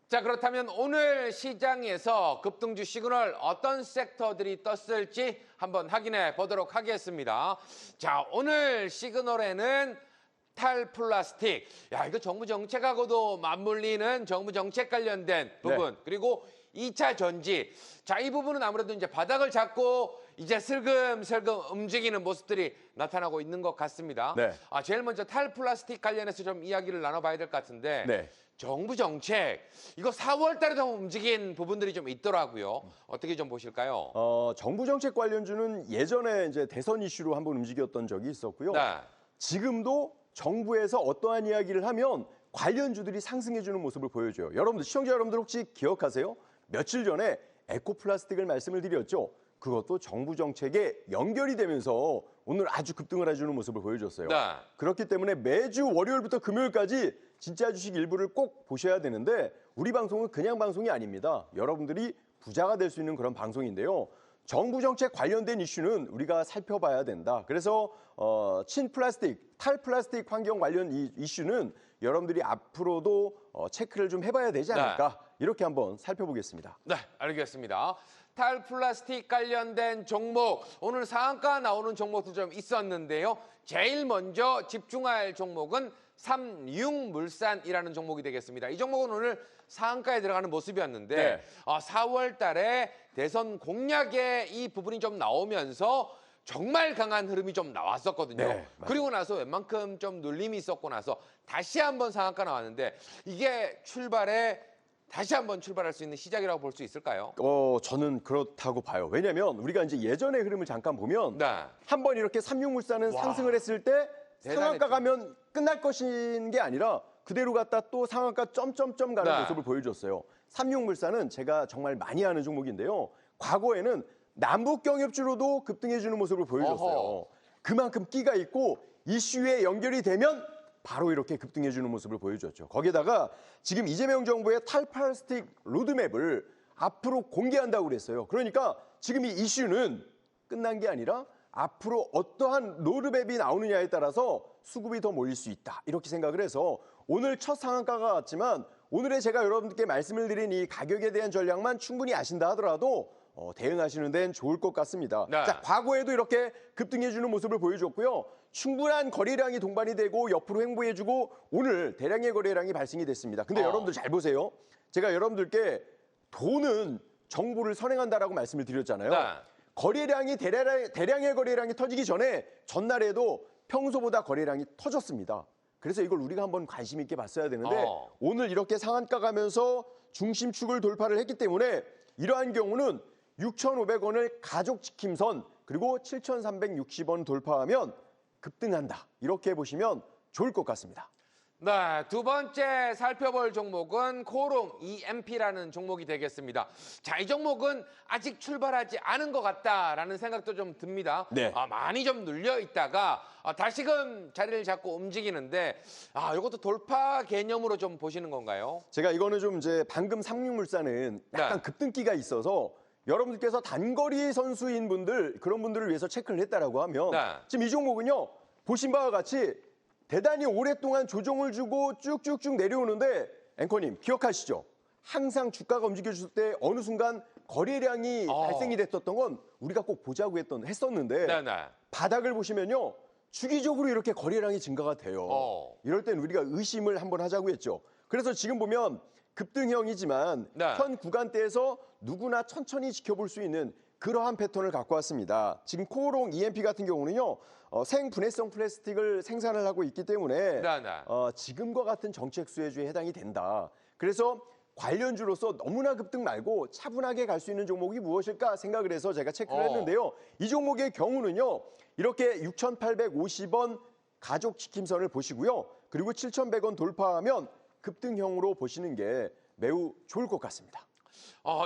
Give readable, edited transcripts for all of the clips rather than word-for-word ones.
자, 그렇다면 오늘 시장에서 급등주 시그널 어떤 섹터들이 떴을지 한번 확인해 보도록 하겠습니다. 자, 오늘 시그널에는 탈플라스틱. 야, 이거 정부 정책하고도 맞물리는 정부 정책 관련된 부분. 그리고 2차 전지. 자, 이 부분은 아무래도 이제 바닥을 잡고 이제 슬금슬금 움직이는 모습들이 나타나고 있는 것 같습니다. 제일 먼저 탈플라스틱 관련해서 좀 이야기를 나눠봐야 될 것 같은데 정부 정책, 이거 4월 달에도 움직인 부분들이 좀 있더라고요. 어떻게 좀 보실까요? 정부 정책 관련주는 예전에 이제 대선 이슈로 한번 움직였던 적이 있었고요. 지금도 정부에서 어떠한 이야기를 하면 관련주들이 상승해주는 모습을 보여줘요. 여러분들, 시청자 여러분들 혹시 기억하세요? 며칠 전에 에코플라스틱을 말씀을 드렸죠. 그것도 정부 정책에 연결이 되면서 오늘 아주 급등을 해주는 모습을 보여줬어요. 그렇기 때문에 매주 월요일부터 금요일까지 진짜 주식 일부를 꼭 보셔야 되는데 우리 방송은 그냥 방송이 아닙니다. 여러분들이 부자가 될 수 있는 그런 방송인데요. 정부 정책 관련된 이슈는 우리가 살펴봐야 된다. 그래서 친플라스틱, 탈플라스틱 환경 관련 이슈는 여러분들이 앞으로도 체크를 좀 해봐야 되지 않을까 이렇게 한번 살펴보겠습니다. 네, 알겠습니다. 탈플라스틱 관련된 종목, 오늘 상한가 나오는 종목도 좀 있었는데요. 제일 먼저 집중할 종목은 삼육물산이라는 종목이 되겠습니다. 이 종목은 오늘 상한가에 들어가는 모습이었는데 4월 달에 대선 공약에 이 부분이 좀 나오면서 정말 강한 흐름이 좀 나왔었거든요. 그리고 나서 웬만큼 좀 눌림이 있었고 나서 다시 한번 상한가 나왔는데 이게 다시 한번 출발할 수 있는 시작이라고 볼 수 있을까요? 저는 그렇다고 봐요. 왜냐하면 우리가 이제 예전의 흐름을 잠깐 보면 한번 이렇게 삼육물산은 상승을 했을 때 상한가 가면 끝날 것인 게 아니라 그대로 갔다 또 상한가 점점점 가는 모습을 보여줬어요. 삼육물산은 제가 정말 많이 하는 종목인데요. 과거에는 남북경협주로도 급등해주는 모습을 보여줬어요. 그만큼 끼가 있고 이슈에 연결이 되면 바로 이렇게 급등해주는 모습을 보여줬죠. 거기에다가 지금 이재명 정부의 탈플라스틱 로드맵을 앞으로 공개한다고 그랬어요. 그러니까 지금 이 이슈는 끝난 게 아니라 앞으로 어떠한 로드맵이 나오느냐에 따라서 수급이 더 몰릴 수 있다. 이렇게 생각을 해서 오늘 첫 상한가가 왔지만 오늘의 제가 여러분들께 말씀을 드린 이 가격에 대한 전략만 충분히 아신다 하더라도 대응하시는 데는 좋을 것 같습니다. 자, 과거에도 이렇게 급등해주는 모습을 보여줬고요. 충분한 거래량이 동반이 되고 옆으로 횡보해주고 오늘 대량의 거래량이 발생이 됐습니다. 근데 여러분들 잘 보세요. 제가 여러분들께 돈은 정보를 선행한다라고 말씀을 드렸잖아요. 거래량이 대량의 거래량이 터지기 전에 전날에도 평소보다 거래량이 터졌습니다. 그래서 이걸 우리가 한번 관심 있게 봤어야 되는데 오늘 이렇게 상한가 가면서 중심축을 돌파를 했기 때문에 이러한 경우는 6,500원을 가족지킴선 그리고 7,360원 돌파하면 급등한다. 이렇게 보시면 좋을 것 같습니다. 네, 두 번째 살펴볼 종목은 코오롱 EMP라는 종목이 되겠습니다. 자, 이 종목은 아직 출발하지 않은 것 같다라는 생각도 좀 듭니다. 많이 좀 눌려 있다가 다시금 자리를 잡고 움직이는데 이것도 돌파 개념으로 좀 보시는 건가요? 제가 이거는 좀 이제 방금 삼육물산은 약간 급등기가 있어서 여러분들께서 단거리 선수인 분들 그런 분들을 위해서 체크를 했다라고 하면 지금 이 종목은요 보신 바와 같이 대단히 오랫동안 조정을 주고 쭉쭉쭉 내려오는데 앵커님 기억하시죠? 항상 주가가 움직여줄 때 어느 순간 거래량이 발생이 됐었던 건 우리가 꼭 보자고 했었는데 바닥을 보시면요 주기적으로 이렇게 거래량이 증가가 돼요. 이럴 땐 우리가 의심을 한번 하자고 했죠. 그래서 지금 보면 급등형이지만 현 구간대에서 누구나 천천히 지켜볼 수 있는 그러한 패턴을 갖고 왔습니다. 지금 코오롱 EMP 같은 경우는요. 생분해성 플라스틱을 생산을 하고 있기 때문에 지금과 같은 정책 수혜주에 해당이 된다. 그래서 관련주로서 너무나 급등 말고 차분하게 갈 수 있는 종목이 무엇일까 생각을 해서 제가 체크를 했는데요. 이 종목의 경우는요. 이렇게 6,850원 가족지킴선을 보시고요. 그리고 7,100원 돌파하면 급등형으로 보시는 게 매우 좋을 것 같습니다.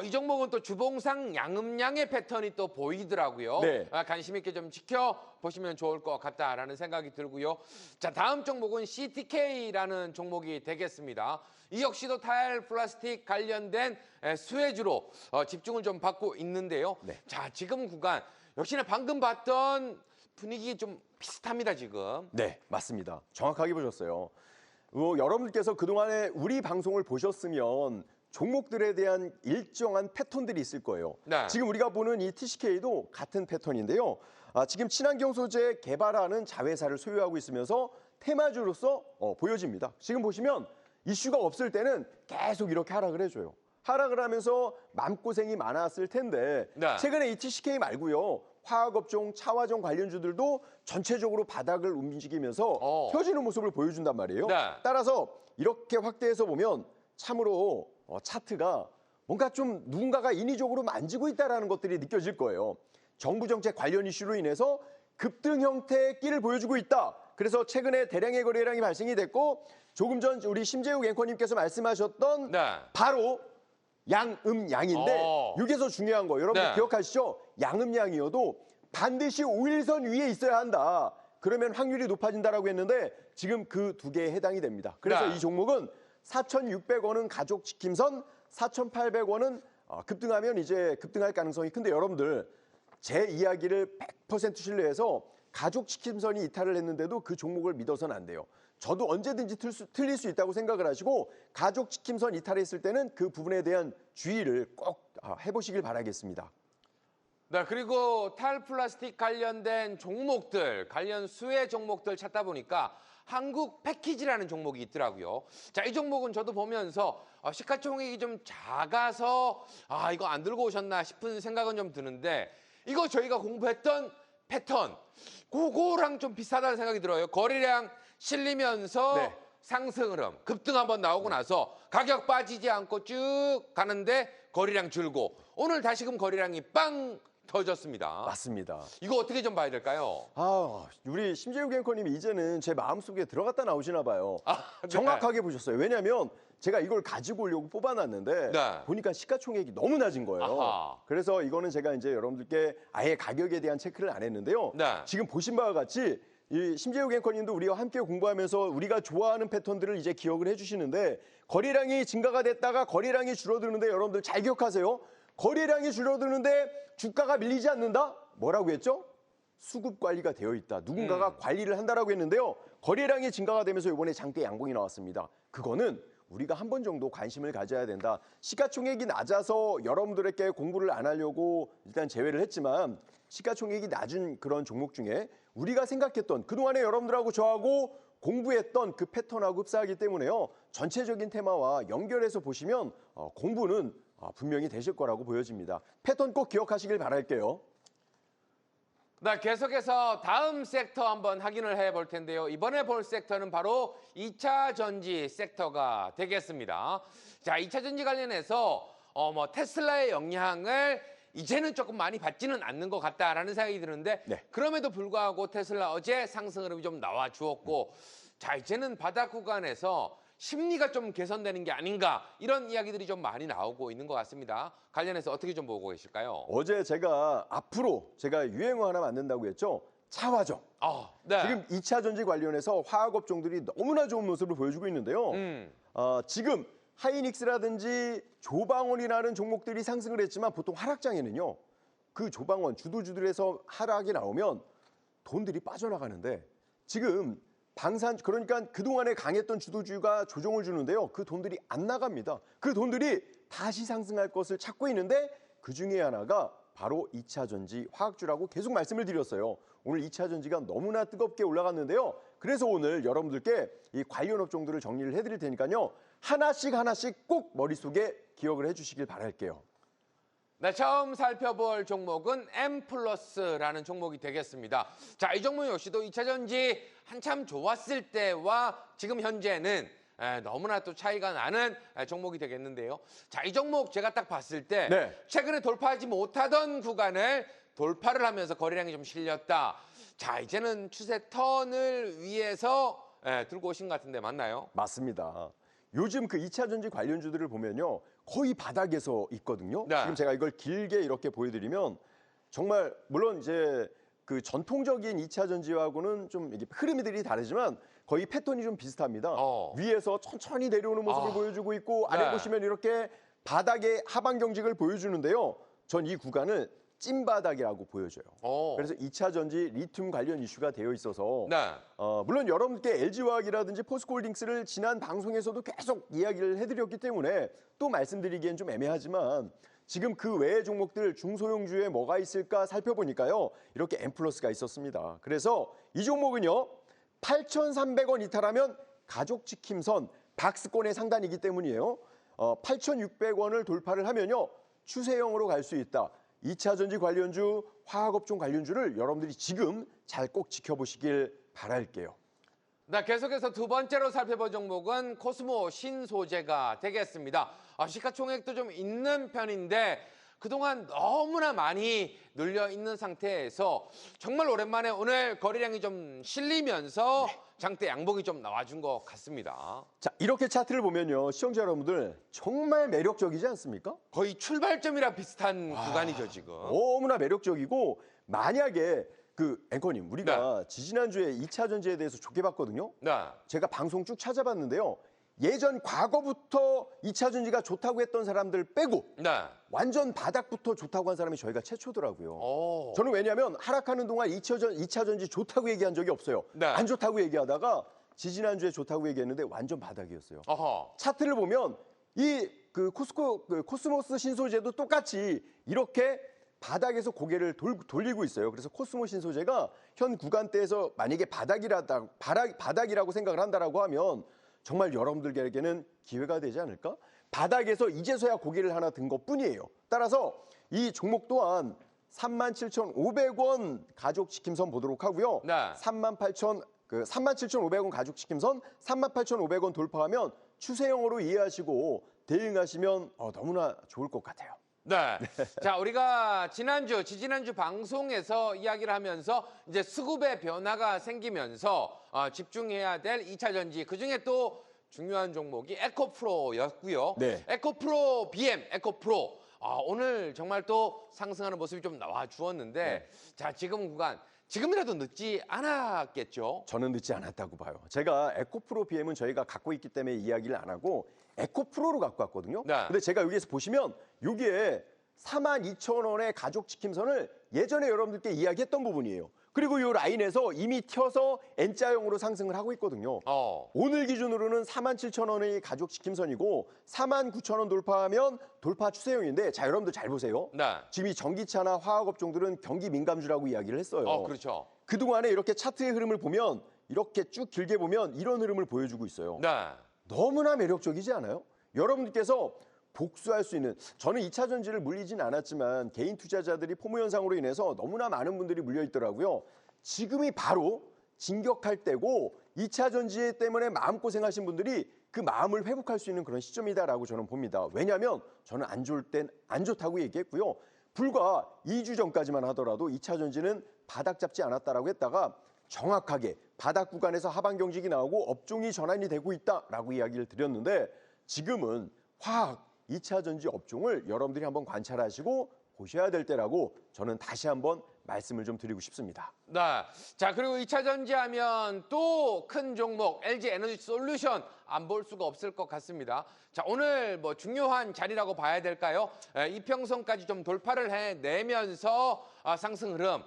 이 종목은 또 주봉상 양음양의 패턴이 또 보이더라고요. 관심 있게 좀 지켜보시면 좋을 것 같다라는 생각이 들고요. 자, 다음 종목은 CTK라는 종목이 되겠습니다. 이 역시도 탈플라스틱 관련된 수혜주로 집중을 좀 받고 있는데요. 자, 지금 구간 역시나 방금 봤던 분위기 좀 비슷합니다, 지금. 네, 맞습니다. 정확하게 보셨어요. 여러분들께서 그동안에 우리 방송을 보셨으면 종목들에 대한 일정한 패턴들이 있을 거예요. 네. 지금 우리가 보는 이 TCK도 같은 패턴인데요. 지금 친환경 소재 개발하는 자회사를 소유하고 있으면서 테마주로서 보여집니다. 지금 보시면 이슈가 없을 때는 계속 이렇게 하락을 해줘요. 하락을 하면서 마음고생이 많았을 텐데 네. 최근에 이 TCK 말고요. 화학업종, 차화종 관련주들도 전체적으로 바닥을 움직이면서 펴지는 모습을 보여준단 말이에요. 네. 따라서 이렇게 확대해서 보면 참으로 차트가 뭔가 좀 누군가가 인위적으로 만지고 있다는 것들이 느껴질 거예요. 정부 정책 관련 이슈로 인해서 급등 형태의 끼를 보여주고 있다. 그래서 최근에 대량의 거래량이 발생이 됐고 조금 전 우리 심재욱 앵커님께서 말씀하셨던 네. 바로 양음양인데 여기서 중요한 거 여러분들 네. 기억하시죠? 양음양이어도 반드시 5일선 위에 있어야 한다. 그러면 확률이 높아진다라고 했는데 지금 그 두 개에 해당이 됩니다. 그래서 네. 이 종목은 4,600원은 가족 지킴선, 4,800원은 급등하면 이제 급등할 가능성이 큰데 여러분들 제 이야기를 100% 신뢰해서 가족 지킴선이 이탈을 했는데도 그 종목을 믿어서는 안 돼요. 저도 언제든지 틀릴 수 있다고 생각을 하시고 가족 지킴선 이탈했을 때는 그 부분에 대한 주의를 꼭 해보시길 바라겠습니다. 네, 그리고 탈플라스틱 관련된 종목들, 관련 수혜 종목들 찾다 보니까 한국 패키지라는 종목이 있더라고요. 자, 이 종목은 저도 보면서 시가총액이 좀 작아서 이거 안 들고 오셨나 싶은 생각은 좀 드는데 이거 저희가 공부했던 패턴, 그거랑 좀 비슷하다는 생각이 들어요. 거래량 실리면서 네. 상승 흐름, 급등 한번 나오고 나서 가격 빠지지 않고 쭉 가는데 거래량 줄고 오늘 다시금 거래량이 빵 터졌습니다. 맞습니다. 이거 어떻게 좀 봐야 될까요? 우리 심재욱 앵커님이 이제는 제 마음속에 들어갔다 나오시나 봐요. 네. 정확하게 보셨어요. 왜냐하면 제가 이걸 가지고 오려고 뽑아놨는데 네. 보니까 시가총액이 너무 낮은 거예요. 아하. 그래서 이거는 제가 이제 여러분들께 아예 가격에 대한 체크를 안 했는데요. 네. 지금 보신 바와 같이 이 심재욱 앵커님도 우리와 함께 공부하면서 우리가 좋아하는 패턴들을 이제 기억을 해주시는데 거래량이 증가가 됐다가 거래량이 줄어드는데 여러분들 잘 기억하세요. 거래량이 줄어드는데 주가가 밀리지 않는다? 뭐라고 했죠? 수급 관리가 되어 있다. 누군가가 관리를 한다라고 했는데요. 거래량이 증가가 되면서 이번에 장대 양봉이 나왔습니다. 그거는 우리가 한 번 정도 관심을 가져야 된다. 시가총액이 낮아서 여러분들에게 공부를 안 하려고 일단 제외를 했지만 시가총액이 낮은 그런 종목 중에 우리가 생각했던 그동안에 여러분들하고 저하고 공부했던 그 패턴하고 흡사하기 때문에요. 전체적인 테마와 연결해서 보시면 공부는 분명히 되실 거라고 보여집니다. 패턴 꼭 기억하시길 바랄게요. 네, 계속해서 다음 섹터 한번 확인을 해볼 텐데요. 이번에 볼 섹터는 바로 2차 전지 섹터가 되겠습니다. 자, 2차 전지 관련해서 테슬라의 영향을 이제는 조금 많이 받지는 않는 것 같다라는 생각이 드는데 네. 그럼에도 불구하고 테슬라 어제 상승 흐름이 좀 나와 주었고 자, 이제는 바닥 구간에서 심리가 좀 개선되는 게 아닌가 이런 이야기들이 좀 많이 나오고 있는 것 같습니다. 관련해서 어떻게 좀 보고 계실까요? 어제 제가 앞으로 제가 유행어 하나 만든다고 했죠. 차화죠. 네. 지금 2차 전지 관련해서 화학업종들이 너무나 좋은 모습을 보여주고 있는데요. 지금 하이닉스라든지 조방원이라는 종목들이 상승을 했지만 보통 하락장에는요. 그 조방원 주도주들에서 하락이 나오면 돈들이 빠져나가는데 지금 그러니까 그동안에 강했던 주도주가 조정을 주는데요. 그 돈들이 안 나갑니다. 그 돈들이 다시 상승할 것을 찾고 있는데 그 중에 하나가 바로 2차 전지 화학주라고 계속 말씀을 드렸어요. 오늘 2차 전지가 너무나 뜨겁게 올라갔는데요. 그래서 오늘 여러분들께 이 관련 업종들을 정리를 해드릴 테니까요. 하나씩 꼭 머릿속에 기억을 해주시길 바랄게요. 네, 처음 살펴볼 종목은 M+라는 종목이 되겠습니다. 자, 이 종목 역시도 2차 전지 한참 좋았을 때와 지금 현재는 너무나 또 차이가 나는 종목이 되겠는데요. 자, 이 종목 제가 딱 봤을 때 네. 최근에 돌파하지 못하던 구간을 돌파를 하면서 거래량이 좀 실렸다. 자, 이제는 추세 턴을 위해서 들고 오신 것 같은데 맞나요? 맞습니다. 요즘 그 2차 전지 관련주들을 보면요. 거의 바닥에서 있거든요. 네. 지금 제가 이걸 길게 이렇게 보여드리면 정말 물론 이제 그 전통적인 2차 전지하고는 좀 이게 흐름들이 다르지만 거의 패턴이 좀 비슷합니다. 위에서 천천히 내려오는 모습을 보여주고 있고 아래 네. 보시면 이렇게 바닥의 하방 경직을 보여주는데요. 전 이 구간을 찐바닥이라고 보여져요. 그래서 2차 전지 리튬 관련 이슈가 되어 있어서 네. 물론 여러분께 LG화학이라든지 포스코홀딩스를 지난 방송에서도 계속 이야기를 해드렸기 때문에 또 말씀드리기엔 좀 애매하지만 지금 그 외의 종목들 중소형주에 뭐가 있을까 살펴보니까요. 이렇게 M+가 있었습니다. 그래서 이 종목은요. 8,300원 이탈하면 가족지킴선 박스권의 상단이기 때문이에요. 8,600원을 돌파를 하면요. 추세형으로 갈 수 있다. 2차 전지 관련주, 화학업종 관련주를 여러분들이 지금 잘 꼭 지켜보시길 바랄게요. 네, 계속해서 두 번째로 살펴볼 종목은 코스모 신소재가 되겠습니다. 시가총액도 좀 있는 편인데 그동안 너무나 많이 눌려 있는 상태에서 정말 오랜만에 오늘 거래량이 좀 실리면서 장대 양봉이 좀 나와준 것 같습니다. 자, 이렇게 차트를 보면요. 시청자 여러분들 정말 매력적이지 않습니까? 거의 출발점이랑 비슷한 구간이죠, 지금. 너무나 매력적이고 만약에 앵커님 우리가 지지난주에 2차 전지에 대해서 좋게 봤거든요. 네. 제가 방송 쭉 찾아봤는데요. 예전 과거부터 2차 전지가 좋다고 했던 사람들 빼고 완전 바닥부터 좋다고 한 사람이 저희가 최초더라고요. 저는 왜냐하면 하락하는 동안 2차 전지 좋다고 얘기한 적이 없어요. 안 좋다고 얘기하다가 지지난주에 좋다고 얘기했는데 완전 바닥이었어요. 차트를 보면 이 코스모스 신소재도 똑같이 이렇게 바닥에서 고개를 돌리고 있어요. 그래서 코스모 신소재가 현 구간대에서 만약에 바닥이라고 생각을 한다라고 하면 정말 여러분들에게는 기회가 되지 않을까? 바닥에서 이제서야 고개를 하나 든 것뿐이에요. 따라서 이 종목 또한 37,500원 가족지킴선 보도록 하고요. 37,500원 가족지킴선 38,500원 돌파하면 추세형으로 이해하시고 대응하시면 너무나 좋을 것 같아요. 네. 자, 우리가 지지난주 방송에서 이야기를 하면서 이제 수급의 변화가 생기면서 집중해야 될 2차 전지, 그중에 또 중요한 종목이 에코프로였고요. 에코프로 BM, 에코프로. 오늘 정말 또 상승하는 모습이 좀 나와 주었는데 자, 지금이라도 늦지 않았겠죠? 저는 늦지 않았다고 봐요. 제가 에코프로 BM은 저희가 갖고 있기 때문에 이야기를 안 하고 에코프로로 갖고 왔거든요. 근데 제가 여기에서 보시면 여기에 42,000원의 가족지킴선을 예전에 여러분들께 이야기했던 부분이에요. 그리고 이 라인에서 이미 튀어서 N자형으로 상승을 하고 있거든요. 오늘 기준으로는 47,000원의 가족지킴선이고 49,000원 돌파하면 돌파 추세형인데 자, 여러분들 잘 보세요. 지금 이 전기차나 화학업종들은 경기 민감주라고 이야기를 했어요. 그렇죠. 그동안에 이렇게 차트의 흐름을 보면 이렇게 쭉 길게 보면 이런 흐름을 보여주고 있어요. 너무나 매력적이지 않아요? 여러분들께서 복수할 수 있는, 저는 2차 전지를 물리진 않았지만 개인 투자자들이 포모 현상으로 인해서 너무나 많은 분들이 물려 있더라고요. 지금이 바로 진격할 때고 2차 전지 때문에 마음고생하신 분들이 그 마음을 회복할 수 있는 그런 시점이다라고 저는 봅니다. 왜냐하면 저는 안 좋을 땐 안 좋다고 얘기했고요. 불과 2주 전까지만 하더라도 2차 전지는 바닥 잡지 않았다라고 했다가 정확하게 바닥 구간에서 하방 경직이 나오고 업종이 전환이 되고 있다라고 이야기를 드렸는데 지금은 화학 2차 전지 업종을 여러분들이 한번 관찰하시고 보셔야 될 때라고 저는 다시 한번 말씀을 좀 드리고 싶습니다. 자, 그리고 2차 전지 하면 또 큰 종목 LG 에너지 솔루션 안 볼 수가 없을 것 같습니다. 자, 오늘 뭐 중요한 자리라고 봐야 될까요? 이평선까지 좀 돌파를 해내면서 상승 흐름,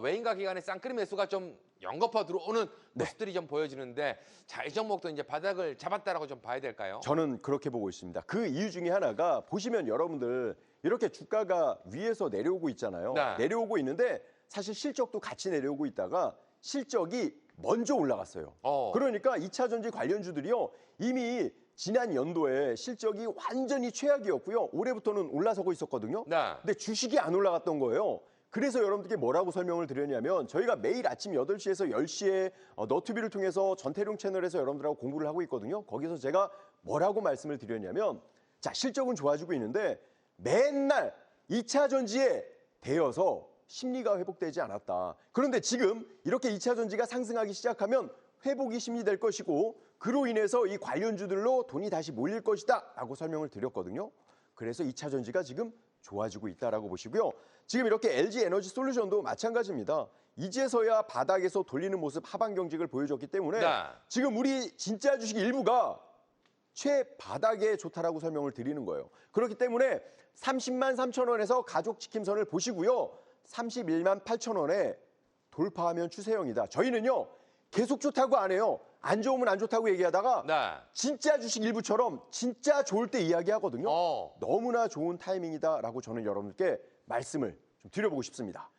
외인과 기관의 쌍끌이 매수가 좀 연거푸 들어오는 모습들이 좀 보여지는데 자, 이 종목도 이제 바닥을 잡았다라고 좀 봐야 될까요? 저는 그렇게 보고 있습니다. 그 이유 중에 하나가 보시면 여러분들 이렇게 주가가 위에서 내려오고 있잖아요. 내려오고 있는데 사실 실적도 같이 내려오고 있다가 실적이 먼저 올라갔어요. 그러니까 2차 전지 관련주들이요. 이미 지난 연도에 실적이 완전히 최악이었고요. 올해부터는 올라서고 있었거든요. 근데 주식이 안 올라갔던 거예요. 그래서 여러분들께 뭐라고 설명을 드렸냐면 저희가 매일 아침 8시에서 10시에 너튜비를 통해서 전태룡 채널에서 여러분들하고 공부를 하고 있거든요. 거기서 제가 뭐라고 말씀을 드렸냐면 자, 실적은 좋아지고 있는데 맨날 2차 전지에 대여서 심리가 회복되지 않았다. 그런데 지금 이렇게 2차 전지가 상승하기 시작하면 회복이 심리될 것이고 그로 인해서 이 관련주들로 돈이 다시 몰릴 것이다 라고 설명을 드렸거든요. 그래서 2차 전지가 지금 좋아지고 있다라고 보시고요. 지금 이렇게 LG 에너지 솔루션도 마찬가지입니다. 이제서야 바닥에서 돌리는 모습 하방 경직을 보여줬기 때문에 지금 우리 진짜 주식 일부가 최바닥에 좋다라고 설명을 드리는 거예요. 그렇기 때문에 30만 3천 원에서 가족지킴선을 보시고요. 31만 8천 원에 돌파하면 추세형이다. 저희는요. 계속 좋다고 안 해요. 안 좋으면 안 좋다고 얘기하다가 네. 진짜 주식 일부처럼 진짜 좋을 때 이야기하거든요. 너무나 좋은 타이밍이다라고 저는 여러분들께 말씀을 좀 드려보고 싶습니다.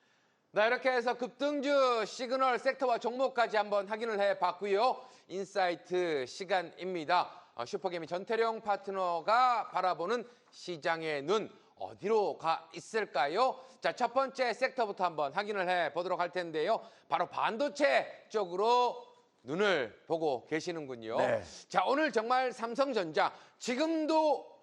네, 이렇게 해서 급등주 시그널 섹터와 종목까지 한번 확인을 해봤고요. 인사이트 시간입니다. 슈퍼개미 전태룡 파트너가 바라보는 시장의 눈 어디로 가 있을까요? 자, 첫 번째 섹터부터 한번 확인을 해보도록 할 텐데요. 바로 반도체 쪽으로 눈을 보고 계시는군요. 네. 자, 오늘 정말 삼성전자 지금도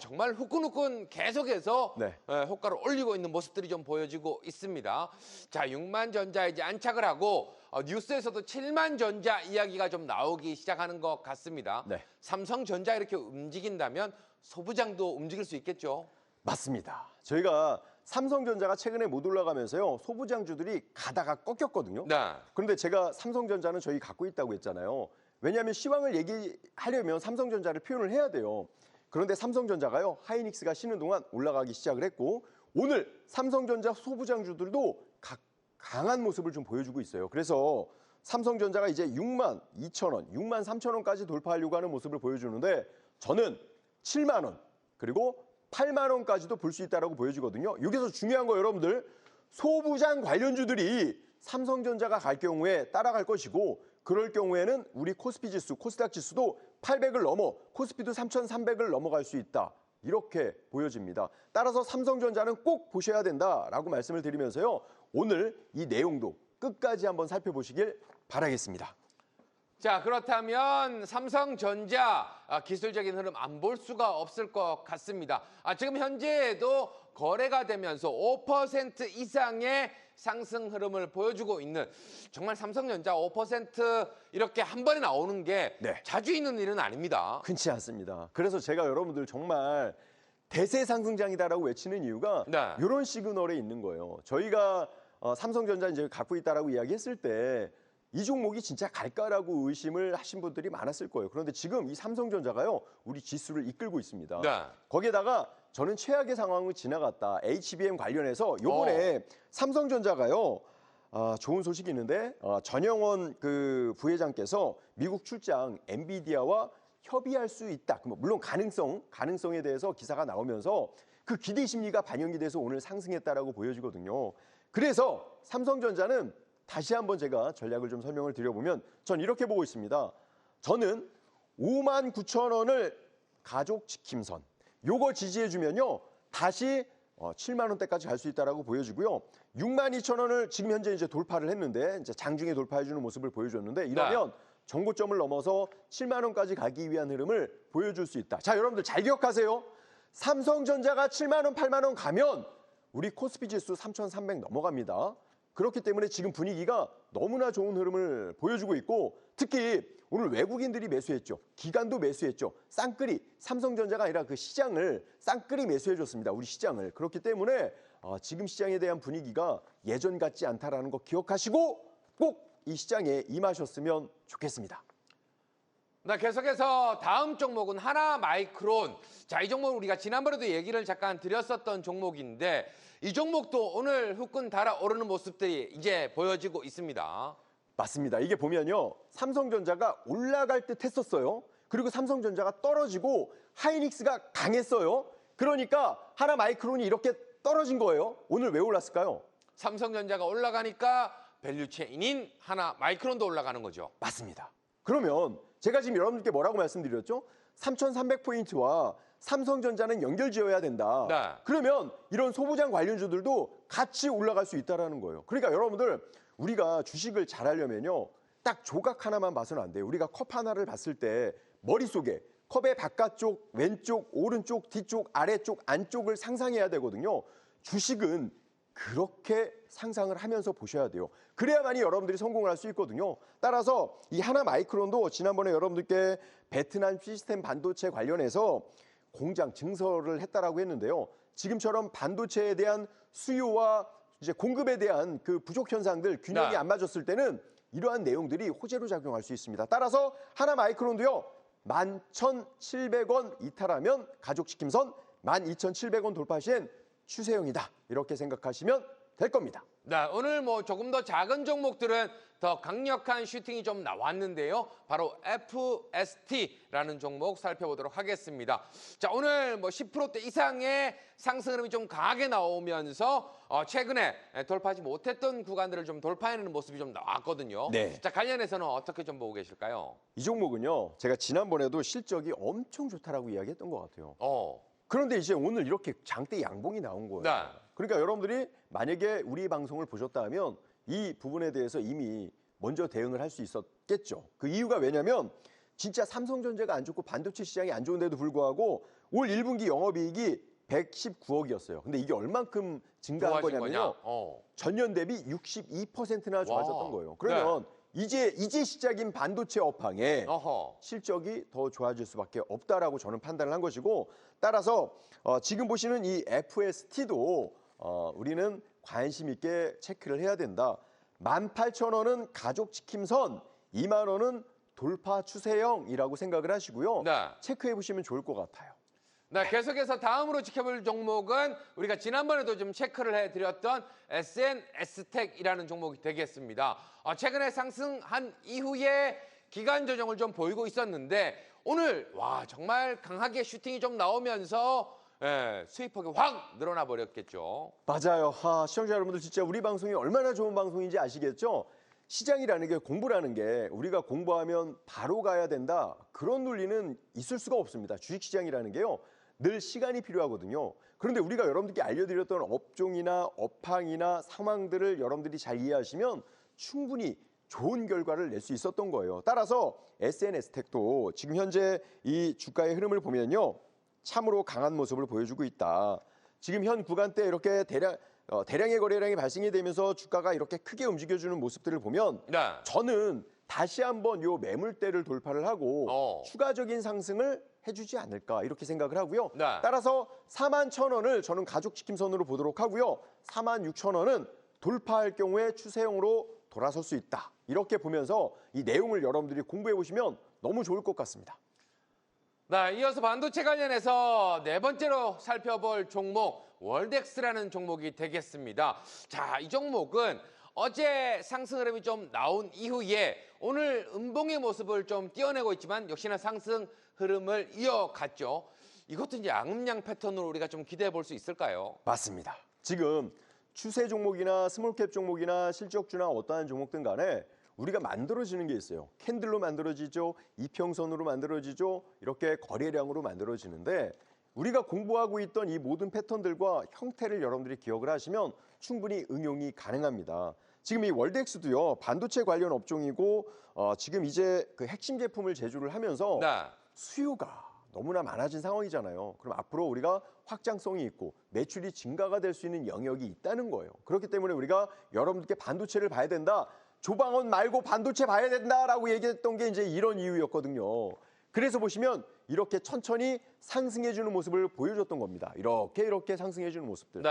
정말 후끈후끈 계속해서 네. 호가를 올리고 있는 모습들이 좀 보여지고 있습니다. 자, 6만 전자 이제 안착을 하고 뉴스에서도 7만 전자 이야기가 좀 나오기 시작하는 것 같습니다. 네. 삼성전자 이렇게 움직인다면 소부장도 움직일 수 있겠죠? 맞습니다. 저희가 삼성전자가 최근에 못 올라가면서요. 소부장주들이 가다가 꺾였거든요. 네. 그런데 제가 삼성전자는 저희 갖고 있다고 했잖아요. 왜냐하면 시황을 얘기하려면 삼성전자를 표현을 해야 돼요. 그런데 삼성전자가요. 하이닉스가 쉬는 동안 올라가기 시작을 했고 오늘 삼성전자 소부장주들도 강한 모습을 좀 보여주고 있어요. 그래서 삼성전자가 이제 6만 2천 원, 6만 3천 원까지 돌파하려고 하는 모습을 보여주는데 저는 7만 원 그리고 8만 원까지도 볼 수 있다고 보여지거든요. 여기서 중요한 거 여러분들 소부장 관련주들이 삼성전자가 갈 경우에 따라갈 것이고 그럴 경우에는 우리 코스피 지수, 코스닥 지수도 800을 넘어 코스피도 3,300을 넘어갈 수 있다. 이렇게 보여집니다. 따라서 삼성전자는 꼭 보셔야 된다라고 말씀을 드리면서요. 오늘 이 내용도 끝까지 한번 살펴보시길 바라겠습니다. 자, 그렇다면 삼성전자 기술적인 흐름 안 볼 수가 없을 것 같습니다. 지금 현재에도 거래가 되면서 5% 이상의 상승 흐름을 보여주고 있는 정말 삼성전자 5% 이렇게 한 번에 나오는 게 네. 자주 있는 일은 아닙니다. 흔치 않습니다. 그래서 제가 여러분들 정말 대세 상승장이다라고 외치는 이유가 네. 이런 시그널에 있는 거예요. 저희가 삼성전자 이제 갖고 있다라고 이야기했을 때 이 종목이 진짜 갈까라고 의심을 하신 분들이 많았을 거예요. 그런데 지금 이 삼성전자가요, 우리 지수를 이끌고 있습니다. 네. 거기에다가 저는 최악의 상황을 지나갔다. HBM 관련해서 요번에 삼성전자가요, 좋은 소식이 있는데 전영원 그 부회장께서 미국 출장 엔비디아와 협의할 수 있다. 물론 가능성에 대해서 기사가 나오면서 그 기대 심리가 반영이 돼서 오늘 상승했다라고 보여지거든요. 그래서 삼성전자는 다시 한번 제가 전략을 좀 설명을 드려보면 전 이렇게 보고 있습니다. 저는 5만 9천 원을 가족지킴선 요거 지지해주면요. 다시 7만 원대까지 갈 수 있다라고 보여지고요. 6만 2천 원을 지금 현재 이제 돌파를 했는데 이제 장중에 돌파해주는 모습을 보여줬는데 이러면 정고점을 넘어서 7만 원까지 가기 위한 흐름을 보여줄 수 있다. 자, 여러분들 잘 기억하세요. 삼성전자가 7만 원, 8만 원 가면 우리 코스피 지수 3,300 넘어갑니다. 그렇기 때문에 지금 분위기가 너무나 좋은 흐름을 보여주고 있고 특히 오늘 외국인들이 매수했죠. 기관도 매수했죠. 쌍끌이 삼성전자가 아니라 그 시장을 쌍끌이 매수해줬습니다. 우리 시장을. 그렇기 때문에 지금 시장에 대한 분위기가 예전 같지 않다라는 거 기억하시고 꼭 이 시장에 임하셨으면 좋겠습니다. 네, 계속해서 다음 종목은 하나마이크론. 자, 이 종목 우리가 지난번에도 얘기를 잠깐 드렸었던 종목인데 이 종목도 오늘 후끈 달아오르는 모습들이 이제 보여지고 있습니다. 맞습니다. 이게 보면요. 삼성전자가 올라갈 듯 했었어요. 그리고 삼성전자가 떨어지고 하이닉스가 강했어요. 그러니까 하나마이크론이 이렇게 떨어진 거예요. 오늘 왜 올랐을까요? 삼성전자가 올라가니까 밸류체인인 하나마이크론도 올라가는 거죠. 맞습니다. 그러면 제가 지금 여러분들께 뭐라고 말씀드렸죠? 3,300포인트와 삼성전자는 연결지어야 된다. 네. 그러면 이런 소부장 관련주들도 같이 올라갈 수 있다는 거예요. 그러니까 여러분들 우리가 주식을 잘 하려면요. 딱 조각 하나만 봐서는 안 돼요. 우리가 컵 하나를 봤을 때 머릿속에 컵의 바깥쪽, 왼쪽, 오른쪽, 뒤쪽, 아래쪽, 안쪽을 상상해야 되거든요. 주식은 그렇게 상상을 하면서 보셔야 돼요. 그래야만이 여러분들이 성공을 할 수 있거든요. 따라서 이 하나마이크론도 지난번에 여러분들께 베트남 시스템 반도체 관련해서 공장 증설을 했다라고 했는데요. 지금처럼 반도체에 대한 수요와 이제 공급에 대한 그 부족 현상들 균형이 안 맞았을 때는 이러한 내용들이 호재로 작용할 수 있습니다. 따라서 하나마이크론도요. 11,700원 이탈하면 가족지킴선 12,700원 돌파 시엔 추세형이다. 이렇게 생각하시면 될 겁니다. 네, 오늘 뭐 조금 더 작은 종목들은 더 강력한 슈팅이 좀 나왔는데요. 바로 FST라는 종목 살펴보도록 하겠습니다. 자, 오늘 뭐 10%대 이상의 상승 흐름이 좀 강하게 나오면서 최근에 돌파하지 못했던 구간들을 좀 돌파해내는 모습이 좀 나왔거든요. 네. 자, 관련해서는 어떻게 좀 보고 계실까요? 이 종목은요. 제가 지난번에도 실적이 엄청 좋다라고 이야기했던 것 같아요. 그런데 이제 오늘 이렇게 장대 양봉이 나온 거예요. 네. 그러니까 여러분들이 만약에 우리 방송을 보셨다 하면 이 부분에 대해서 이미 먼저 대응을 할 수 있었겠죠. 그 이유가 왜냐면 진짜 삼성전자가 안 좋고 반도체 시장이 안 좋은데도 불구하고 올 1분기 영업이익이 119억이었어요. 근데 이게 얼만큼 증가한 거냐면요. 전년 대비 62%나 좋아졌던 거예요. 그러면 이제 시작인 반도체 업황에 실적이 더 좋아질 수밖에 없다라고 저는 판단을 한 것이고, 따라서 지금 보시는 이 FST도 우리는 관심 있게 체크를 해야 된다. 18,000원은 가족지킴선, 2만 원은 돌파 추세형이라고 생각을 하시고요. 네. 체크해 보시면 좋을 것 같아요. 네, 계속해서 다음으로 지켜볼 종목은 우리가 지난번에도 좀 체크를 해드렸던 SNS텍이라는 종목이 되겠습니다. 최근에 상승한 이후에 기간 조정을 좀 보이고 있었는데 오늘 정말 강하게 슈팅이 좀 나오면서 수익폭이 확 늘어나 버렸겠죠. 맞아요. 시청자 여러분들 진짜 우리 방송이 얼마나 좋은 방송인지 아시겠죠? 시장이라는 게, 공부라는 게 우리가 공부하면 바로 가야 된다. 그런 논리는 있을 수가 없습니다. 주식시장이라는 게요. 늘 시간이 필요하거든요. 그런데 우리가 여러분들께 알려드렸던 업종이나 업황이나 상황들을 여러분들이 잘 이해하시면 충분히 좋은 결과를 낼 수 있었던 거예요. 따라서 SNS텍도 지금 현재 이 주가의 흐름을 보면요. 참으로 강한 모습을 보여주고 있다. 지금 현 구간대 이렇게 대량의 거래량이 발생이 되면서 주가가 이렇게 크게 움직여주는 모습들을 보면 저는 다시 한번 요 매물대를 돌파를 하고 추가적인 상승을 해주지 않을까 이렇게 생각을 하고요. 따라서 41,000원을 저는 가족지킴선으로 보도록 하고요. 46,000원은 돌파할 경우에 추세형으로 돌아설 수 있다. 이렇게 보면서 이 내용을 여러분들이 공부해 보시면 너무 좋을 것 같습니다. 네, 이어서 반도체 관련해서 네 번째로 살펴볼 종목 월덱스라는 종목이 되겠습니다. 자, 이 종목은 어제 상승 흐름이 좀 나온 이후에 오늘 음봉의 모습을 좀 띄어내고 있지만 역시나 상승 흐름을 이어갔죠. 이것도 이제 양음양 패턴으로 우리가 좀 기대해 볼 수 있을까요? 맞습니다. 지금 추세 종목이나 스몰캡 종목이나 실적주나 어떠한 종목든 간에 우리가 만들어지는 게 있어요. 캔들로 만들어지죠. 이평선으로 만들어지죠. 이렇게 거래량으로 만들어지는데 우리가 공부하고 있던 이 모든 패턴들과 형태를 여러분들이 기억을 하시면 충분히 응용이 가능합니다. 지금 이 월덱스도요. 반도체 관련 업종이고 지금 이제 그 핵심 제품을 제조를 하면서 수요가 너무나 많아진 상황이잖아요. 그럼 앞으로 우리가 확장성이 있고 매출이 증가가 될 수 있는 영역이 있다는 거예요. 그렇기 때문에 우리가 여러분들께 반도체를 봐야 된다. 조방원 말고 반도체 봐야 된다라고 얘기했던 게 이제 이런 이유였거든요. 그래서 보시면 이렇게 천천히 상승해주는 모습을 보여줬던 겁니다. 이렇게 상승해주는 모습들.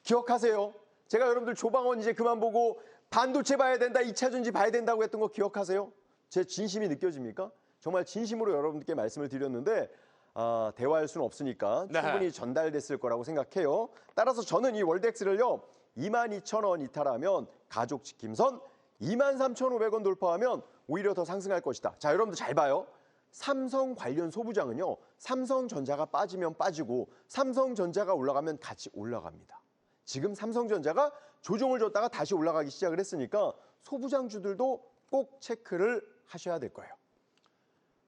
기억하세요? 제가 여러분들 조방원 이제 그만 보고 반도체 봐야 된다, 2차 전지 봐야 된다고 했던 거 기억하세요? 제 진심이 느껴집니까? 정말 진심으로 여러분들께 말씀을 드렸는데 대화할 수는 없으니까 충분히 전달됐을 거라고 생각해요. 따라서 저는 이 월덱스를요. 22,000원 이탈하면 가족지킴선, 23,500원 돌파하면 오히려 더 상승할 것이다. 자, 여러분들 잘 봐요. 삼성 관련 소부장은요. 삼성전자가 빠지면 빠지고 삼성전자가 올라가면 같이 올라갑니다. 지금 삼성전자가 조정을 줬다가 다시 올라가기 시작을 했으니까 소부장주들도 꼭 체크를 하셔야 될 거예요.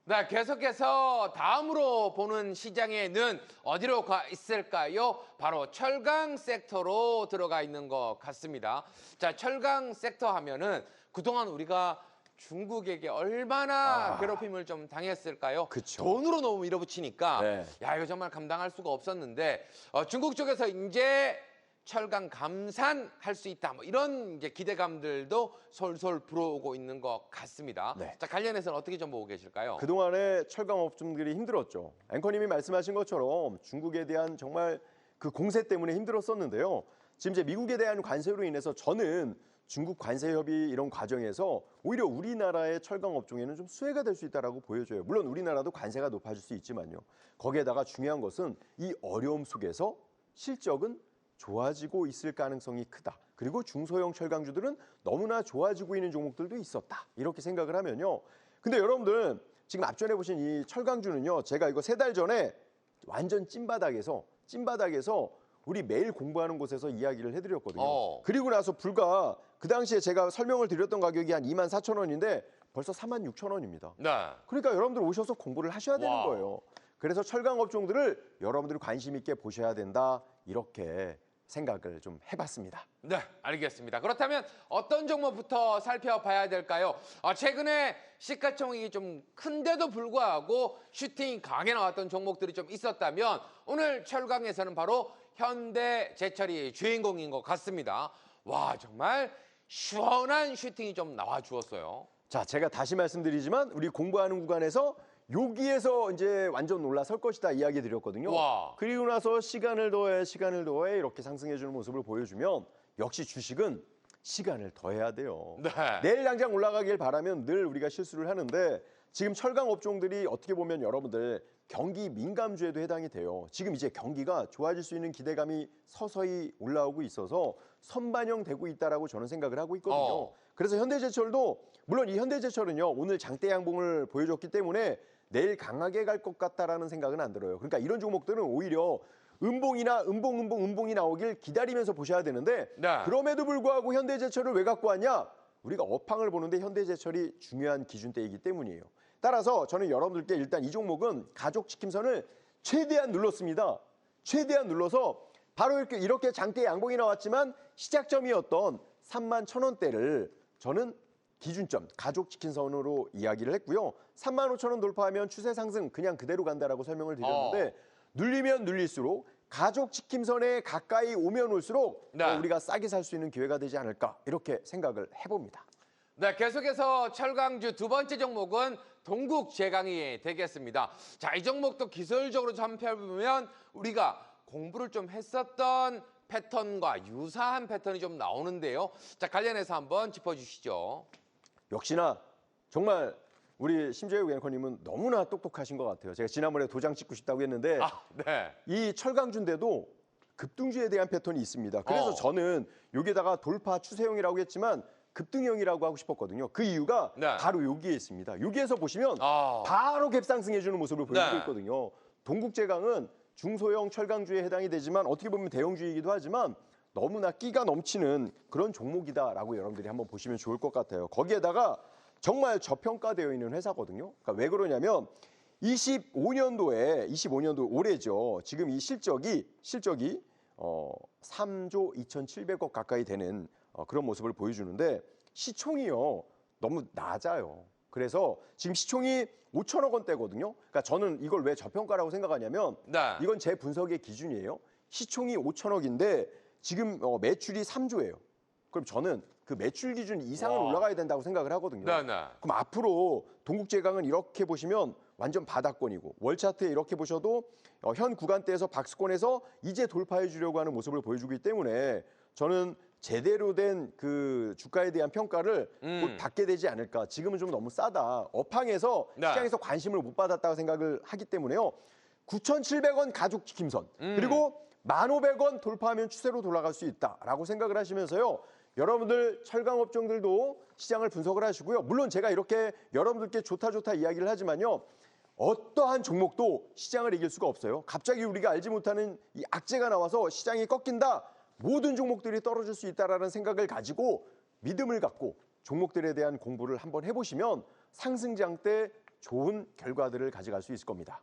네, 계속해서 다음으로 보는 시장에는 어디로 가 있을까요? 바로 철강 섹터로 들어가 있는 것 같습니다. 자, 철강 섹터 하면은 그동안 우리가 중국에게 얼마나 괴롭힘을 좀 당했을까요? 그쵸. 돈으로 너무 밀어붙이니까 야, 이거 정말 감당할 수가 없었는데 중국 쪽에서 이제 철강 감산할 수 있다. 뭐 이런 이제 기대감들도 솔솔 불어오고 있는 것 같습니다. 자, 관련해서는 어떻게 좀 보고 계실까요? 그동안에 철강업종들이 힘들었죠. 앵커님이 말씀하신 것처럼 중국에 대한 정말 그 공세 때문에 힘들었었는데요. 지금 이제 미국에 대한 관세로 인해서 저는 중국 관세 협의 이런 과정에서 오히려 우리나라의 철강 업종에는 좀 수혜가 될 수 있다라고 보여져요. 물론 우리나라도 관세가 높아질 수 있지만요. 거기에다가 중요한 것은 이 어려움 속에서 실적은 좋아지고 있을 가능성이 크다. 그리고 중소형 철강주들은 너무나 좋아지고 있는 종목들도 있었다. 이렇게 생각을 하면요. 근데 여러분들 지금 앞전에 보신 이 철강주는요. 제가 이거 3달 전에 완전 찐바닥에서 우리 매일 공부하는 곳에서 이야기를 해드렸거든요. 그리고 나서 불과 그 당시에 제가 설명을 드렸던 가격이 한 24,000원인데 벌써 46,000원입니다. 네. 그러니까 여러분들 오셔서 공부를 하셔야 되는 거예요. 그래서 철강 업종들을 여러분들이 관심 있게 보셔야 된다. 이렇게 생각을 좀 해봤습니다. 네, 알겠습니다. 그렇다면 어떤 종목부터 살펴봐야 될까요? 최근에 시가총액이 좀 큰데도 불구하고 슈팅이 강하게 나왔던 종목들이 좀 있었다면 오늘 철강에서는 바로 현대제철이 주인공인 것 같습니다. 와, 정말 시원한 슈팅이 좀 나와 주었어요. 자, 제가 다시 말씀드리지만 우리 공부하는 구간에서 여기에서 이제 완전 올라설 것이다 이야기 드렸거든요. 와. 그리고 나서 시간을 더해 이렇게 상승해주는 모습을 보여주면 역시 주식은 시간을 더해야 돼요. 네. 내일 당장 올라가길 바라면 늘 우리가 실수를 하는데 지금 철강 업종들이 어떻게 보면 여러분들 경기 민감주에도 해당이 돼요. 지금 이제 경기가 좋아질 수 있는 기대감이 서서히 올라오고 있어서 선반영되고 있다라고 저는 생각을 하고 있거든요. 그래서 현대제철도 물론 이 현대제철은요 오늘 장대 양봉을 보여줬기 때문에 내일 강하게 갈 것 같다라는 생각은 안 들어요. 그러니까 이런 종목들은 오히려 음봉이 나오길 기다리면서 보셔야 되는데 네. 그럼에도 불구하고 현대제철을 왜 갖고 왔냐? 우리가 업황을 보는데 현대제철이 중요한 기준대이기 때문이에요. 따라서 저는 여러분들께 일단 이 종목은 가족지킴선을 최대한 눌렀습니다. 최대한 눌러서 바로 이렇게 장대 양봉이 나왔지만 시작점이었던 31,000원대를 저는 기준점, 가족지킴선으로 이야기를 했고요. 35,000원 돌파하면 추세 상승 그냥 그대로 간다라고 설명을 드렸는데 눌리면 눌릴수록 가족지킴선에 가까이 오면 올수록 네. 우리가 싸게 살 수 있는 기회가 되지 않을까 이렇게 생각을 해봅니다. 네, 계속해서 철강주 두 번째 종목은 동국제강이 되겠습니다. 자, 이 종목도 기술적으로 살펴보면 우리가 공부를 좀 했었던 패턴과 유사한 패턴이 좀 나오는데요. 자, 관련해서 한번 짚어주시죠. 역시나 정말 우리 심재욱 앵커님은 너무나 똑똑하신 것 같아요. 제가 지난번에 도장 찍고 싶다고 했는데 네. 이 철강주인데도 급등주에 대한 패턴이 있습니다. 그래서 저는 여기에다가 돌파 추세형이라고 했지만 급등형이라고 하고 싶었거든요. 그 이유가 바로 여기에 있습니다. 여기에서 보시면 바로 갭상승해주는 모습을 보여주고 있거든요. 동국제강은 중소형 철강주에 해당이 되지만 어떻게 보면 대형주이기도 하지만 너무나 끼가 넘치는 그런 종목이다라고 여러분들이 한번 보시면 좋을 것 같아요. 거기에다가 정말 저평가되어 있는 회사거든요. 그러니까 왜 그러냐면 25년도 올해죠. 지금 이 실적이 3조 2,700억 가까이 되는 그런 모습을 보여주는데 시총이요 너무 낮아요. 그래서 지금 시총이 5천억 원대거든요. 그러니까 저는 이걸 왜 저평가라고 생각하냐면 이건 제 분석의 기준이에요. 시총이 5천억인데 지금 매출이 3조예요. 그럼 저는 그 매출 기준 이상은 올라가야 된다고 생각을 하거든요. 그럼 앞으로 동국제강은 이렇게 보시면 완전 바닥권이고 월 차트에 이렇게 보셔도 현 구간대에서 박스권에서 이제 돌파해 주려고 하는 모습을 보여주기 때문에 저는 제대로 된 그 주가에 대한 평가를 곧 받게 되지 않을까. 지금은 좀 너무 싸다. 업황에서 시장에서 관심을 못 받았다고 생각을 하기 때문에요. 9,700원 가족지킴선 그리고 1,500원 돌파하면 추세로 돌아갈 수 있다라고 생각을 하시면서요. 여러분들 철강업종들도 시장을 분석을 하시고요. 물론 제가 이렇게 여러분들께 좋다 이야기를 하지만요. 어떠한 종목도 시장을 이길 수가 없어요. 갑자기 우리가 알지 못하는 이 악재가 나와서 시장이 꺾인다. 모든 종목들이 떨어질 수 있다라는 생각을 가지고 믿음을 갖고 종목들에 대한 공부를 한번 해보시면 상승장 때 좋은 결과들을 가져갈 수 있을 겁니다.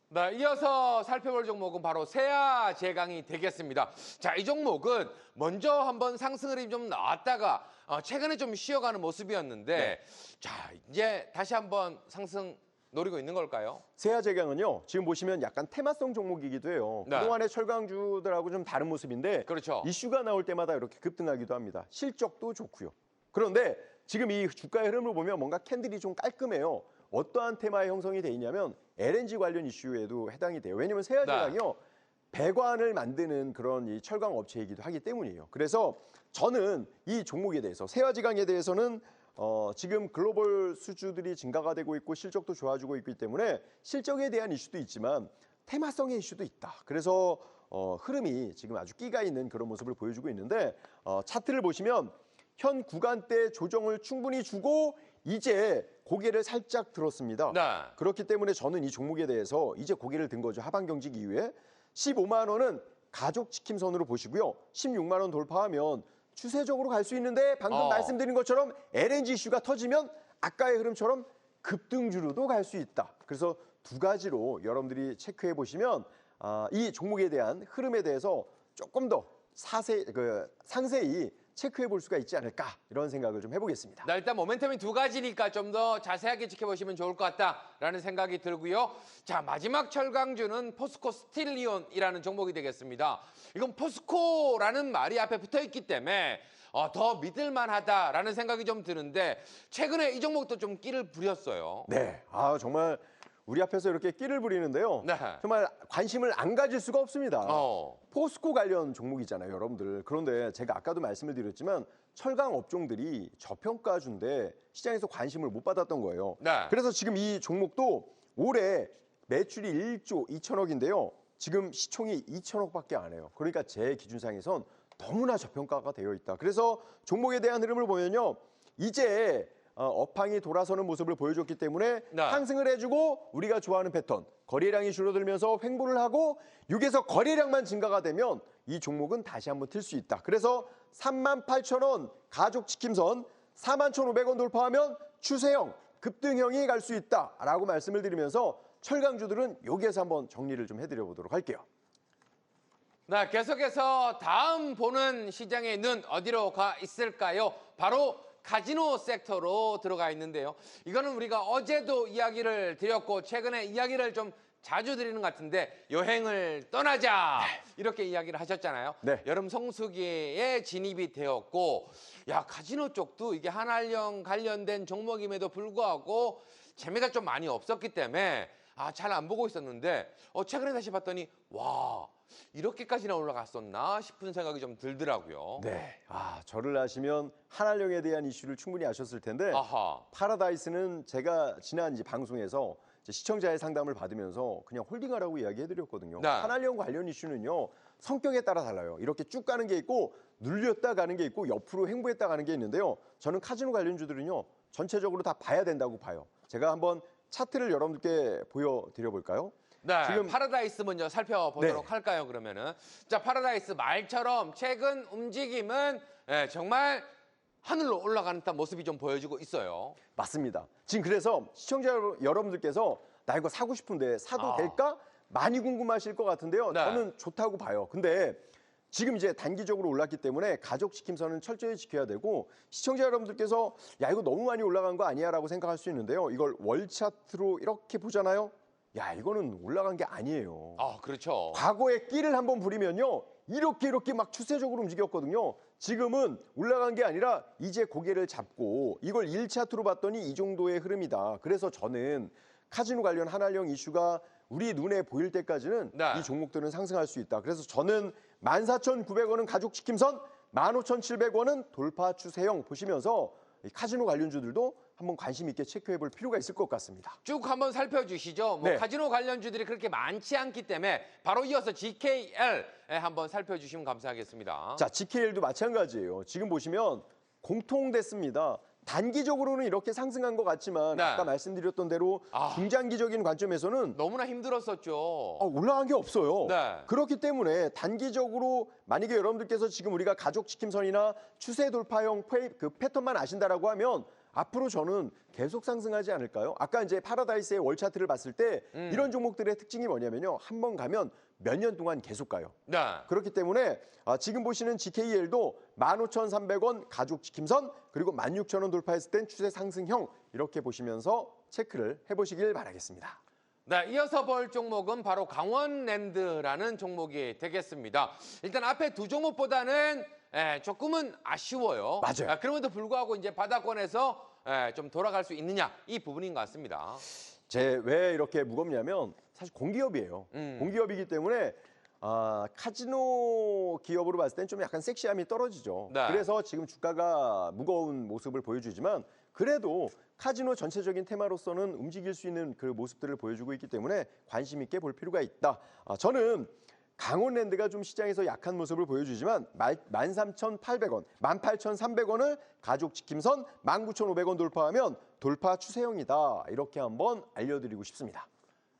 네, 이어서 살펴볼 종목은 바로 세아제강이 되겠습니다. 자, 이 종목은 먼저 한번 상승을 좀 나왔다가 최근에 좀 쉬어가는 모습이었는데 자, 이제 다시 한번 상승 노리고 있는 걸까요? 세아제강은요. 지금 보시면 약간 테마성 종목이기도 해요. 그동안의 철강주들하고 좀 다른 모습인데 이슈가 나올 때마다 이렇게 급등하기도 합니다. 실적도 좋고요. 그런데 지금 이 주가의 흐름을 보면 뭔가 캔들이 좀 깔끔해요. 어떠한 테마의 형성이 돼 있냐면 LNG 관련 이슈에도 해당이 돼요. 왜냐하면 세아제강이요. 배관을 만드는 그런 이 철강 업체이기도 하기 때문이에요. 그래서 저는 이 종목에 대해서 세화지강에 대해서는 지금 글로벌 수주들이 증가가 되고 있고 실적도 좋아지고 있기 때문에 실적에 대한 이슈도 있지만 테마성의 이슈도 있다. 그래서 흐름이 지금 아주 끼가 있는 그런 모습을 보여주고 있는데 차트를 보시면 현 구간대 조정을 충분히 주고 이제 고개를 살짝 들었습니다. 네. 그렇기 때문에 저는 이 종목에 대해서 이제 고개를 든 거죠. 하반 경직 이후에 15만 원은 가족 지킴선으로 보시고요. 16만 원 돌파하면 추세적으로 갈 수 있는데 방금 말씀드린 것처럼 LNG 이슈가 터지면 아까의 흐름처럼 급등주로도 갈 수 있다. 그래서 두 가지로 여러분들이 체크해 보시면 이 종목에 대한 흐름에 대해서 조금 더 상세히 체크해 볼 수가 있지 않을까 이런 생각을 좀 해보겠습니다. 네, 일단 모멘텀이 두 가지니까 좀 더 자세하게 지켜보시면 좋을 것 같다라는 생각이 들고요. 자, 마지막 철강주는 포스코 스틸리온이라는 종목이 되겠습니다. 이건 포스코라는 말이 앞에 붙어 있기 때문에 더 믿을만하다라는 생각이 좀 드는데 최근에 이 종목도 좀 끼를 부렸어요. 네, 정말 우리 앞에서 이렇게 끼를 부리는데요. 네. 정말 관심을 안 가질 수가 없습니다. 포스코 관련 종목이잖아요, 여러분들. 그런데 제가 아까도 말씀을 드렸지만 철강 업종들이 저평가주인데 시장에서 관심을 못 받았던 거예요. 네. 그래서 지금 이 종목도 올해 매출이 1조 2천억인데요. 지금 시총이 2천억밖에 안 해요. 그러니까 제 기준상에선 너무나 저평가가 되어 있다. 그래서 종목에 대한 흐름을 보면요. 이제 업황이 돌아서는 모습을 보여줬기 때문에 네. 상승을 해주고 우리가 좋아하는 패턴 거래량이 줄어들면서 횡보를 하고 6에서 거래량만 증가가 되면 이 종목은 다시 한번 틀 수 있다. 그래서 38,000원 가족 지킴선 41,500원 돌파하면 추세형 급등형이 갈 수 있다라고 말씀을 드리면서 철강주들은 여기에서 한번 정리를 좀 해드려 보도록 할게요. 네, 계속해서 다음 보는 시장의 눈 어디로 가 있을까요? 바로 카지노 섹터로 들어가 있는데요. 이거는 우리가 어제도 이야기를 드렸고 최근에 이야기를 좀 자주 드리는 것 같은데 여행을 떠나자 이렇게 이야기를 하셨잖아요. 네. 여름 성수기에 진입이 되었고 카지노 쪽도 이게 한알령 관련된 종목임에도 불구하고 재미가 좀 많이 없었기 때문에 잘 안 보고 있었는데 최근에 다시 봤더니 와 이렇게까지나 올라갔었나 싶은 생각이 좀 들더라고요. 네, 저를 아시면 한알령에 대한 이슈를 충분히 아셨을 텐데 파라다이스는 제가 지난 방송에서 시청자의 상담을 받으면서 그냥 홀딩하라고 이야기해드렸거든요. 네. 한알령 관련 이슈는요. 성격에 따라 달라요. 이렇게 쭉 가는 게 있고 눌렸다 가는 게 있고 옆으로 횡보했다 가는 게 있는데요. 저는 카지노 관련주들은요. 전체적으로 다 봐야 된다고 봐요. 제가 한번 차트를 여러분들께 보여드려 볼까요? 네, 지금 파라다이스 먼저 살펴보도록 네. 할까요, 그러면은? 자, 파라다이스 말처럼 최근 움직임은 정말 하늘로 올라가는 듯한 모습이 좀 보여지고 있어요. 맞습니다. 지금 그래서 시청자 여러분들께서 나 이거 사고 싶은데 사도 될까? 많이 궁금하실 것 같은데요. 네. 저는 좋다고 봐요. 근데 지금 이제 단기적으로 올랐기 때문에 가족 지킴선은 철저히 지켜야 되고 시청자 여러분들께서 야 이거 너무 많이 올라간 거 아니야 라고 생각할 수 있는데요. 이걸 월 차트로 이렇게 보잖아요. 야 이거는 올라간 게 아니에요. 그렇죠. 과거에 끼를 한번 부리면요. 이렇게 막 추세적으로 움직였거든요. 지금은 올라간 게 아니라 이제 고개를 잡고 이걸 1차트로 봤더니 이 정도의 흐름이다. 그래서 저는 카지노 관련 한알령 이슈가 우리 눈에 보일 때까지는 이 종목들은 상승할 수 있다. 그래서 저는 14,900원은 가족 지킴선, 15,700원은 돌파 추세형 보시면서 이 카지노 관련주들도 한번 관심 있게 체크해 볼 필요가 있을 것 같습니다. 쭉 한번 살펴주시죠. 네. 카지노 관련주들이 그렇게 많지 않기 때문에 바로 이어서 GKL 한번 살펴주시면 감사하겠습니다. 자, GKL도 마찬가지예요. 지금 보시면 공통됐습니다. 단기적으로는 이렇게 상승한 것 같지만 아까 말씀드렸던 대로 중장기적인 관점에서는 너무나 힘들었었죠. 올라간 게 없어요. 네. 그렇기 때문에 단기적으로 만약에 여러분들께서 지금 우리가 가족 지킴선이나 추세 돌파형 그 패턴만 아신다라고 하면 앞으로 저는 계속 상승하지 않을까요? 아까 이제 파라다이스의 월 차트를 봤을 때 이런 종목들의 특징이 뭐냐면요. 한 번 가면 몇 년 동안 계속 가요. 네. 그렇기 때문에 지금 보시는 GKL도 15,300원 가족 지킴선 그리고 16,000원 돌파했을 땐 추세 상승형 이렇게 보시면서 체크를 해보시길 바라겠습니다. 네, 이어서 볼 종목은 바로 강원랜드라는 종목이 되겠습니다. 일단 앞에 두 종목보다는 조금은 아쉬워요. 맞아요. 그럼에도 불구하고 이제 바닥권에서 좀 돌아갈 수 있느냐 이 부분인 것 같습니다. 왜 이렇게 무겁냐면 사실 공기업이에요. 공기업이기 때문에 카지노 기업으로 봤을 땐 좀 약간 섹시함이 떨어지죠. 네. 그래서 지금 주가가 무거운 모습을 보여주지만 그래도 카지노 전체적인 테마로서는 움직일 수 있는 그 모습들을 보여주고 있기 때문에 관심 있게 볼 필요가 있다. 저는 강원랜드가 좀 시장에서 약한 모습을 보여주지만 13,800원, 18,300원을 가족 지킴선 19,500원 돌파하면 돌파 추세형이다. 이렇게 한번 알려드리고 싶습니다.